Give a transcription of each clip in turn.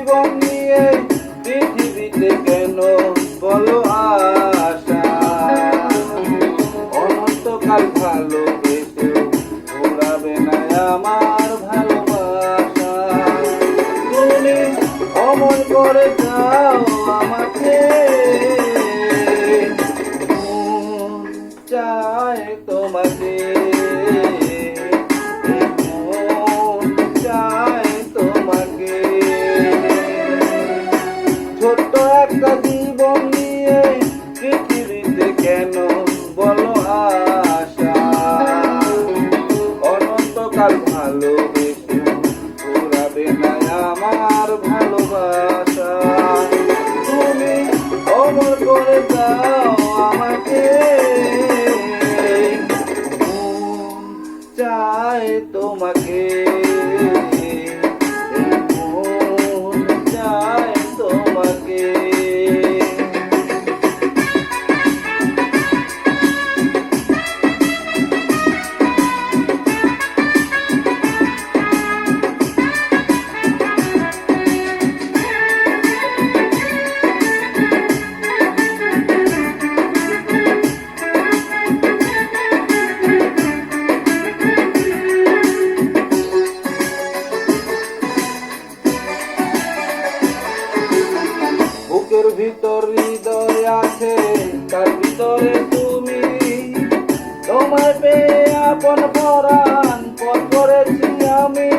জীবন নিয়ে পৃথিবীতে কেন বলো আশা, অনন্তকাল ভালোবেসে ঘোরাবে না আমার ভালোবাসা। তুমি অমর করে দাও আমাকে, চাই তোমাকে, চাই তোমাকে। ছোট্ট একটা জীবন নিয়ে পৃথিবীতে কেন বলো আশা, অনন্তকাল ভালোবেসে ঘোরাবে না আমার ভালোবাসা। তুমি অমর করে দাও আমাকে, চাই তোমাকে, চাই তোমাকে। বুকের ভিতর হৃদয় আছে, তার ভিতরে তুমি, তোমায় পেয়ে আপন পরাণ পথ করেছি আমি।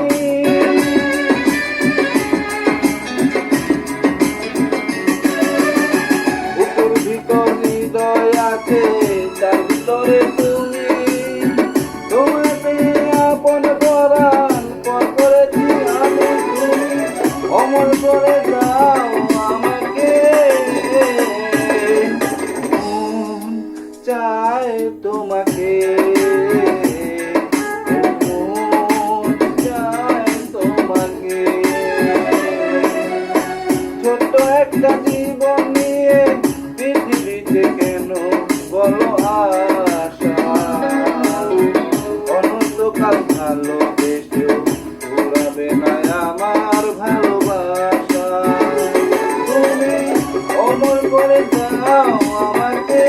বুকের ভিতর হৃদয় আছে, তার ভিতরে তুমি, তোমায় পেয়ে আপন পরাণ পথ করেছি আমি। তুমি অমর করে দাও আমাকে, চাই তোমাকে, চাই তোমাকে। ছোট্ট একটা জীবন নিয়ে পৃথিবীতে কেন বলো আশা, অনন্তকাল ভালোবেসে ঘোরাবে না আমার ভালোবাসা। তুমি অমর করে দাও আমাকে,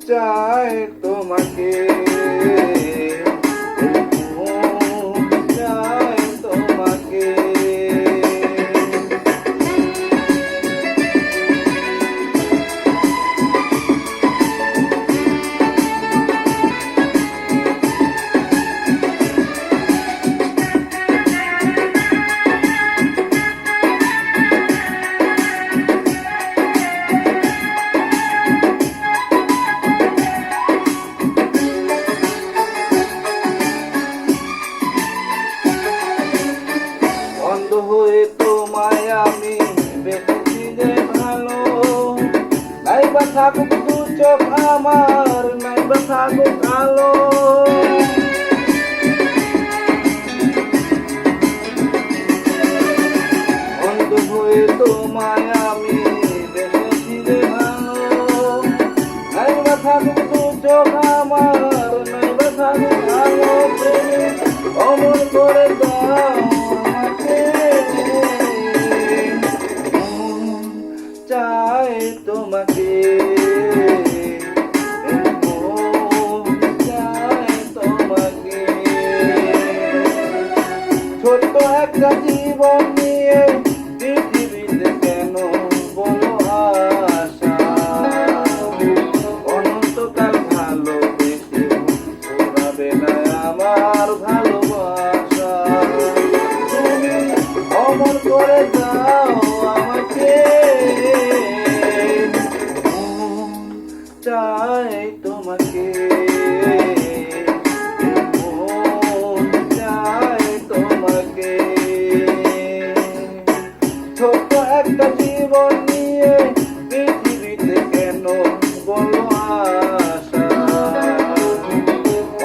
চাই তোমাকে, চাই তোমাকে। অন্ধ হয়ে তোমায় আমি বেঁচেছি যে ভালো, নাইবা থাকুক দু চোখ আমার, নাইবা থাকুক আলো। অন্ধ হয়ে তোমায় আমি বেঁচেছি যে ভালো, নাইবা থাকুক দু চোখ আমার, নাইবা থাকুক আলো। প্রেমে অমর করে দাও আমাকে, চাই তোমাকে, চাই তোমাকে। ছোট্ট একটা জীবন নিয়ে পৃথিবীতে কেন বলো আশা, অনন্তকাল ভালোবেসে ঘোরাবে না আমার ভালোবাসা। তুমি অমর করে দাও আমাকে, চাই তোমাকে, চাই তোমাকে। ছোট্ট একটা জীবন নিয়ে পৃথিবীতে কেন বলো আশা,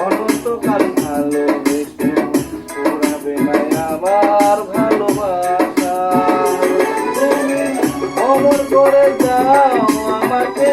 অনন্তকাল ভালোবেসে ঘোরাবে না আমার ভালোবাসা। তুমি অমর করে দাও আমাকে।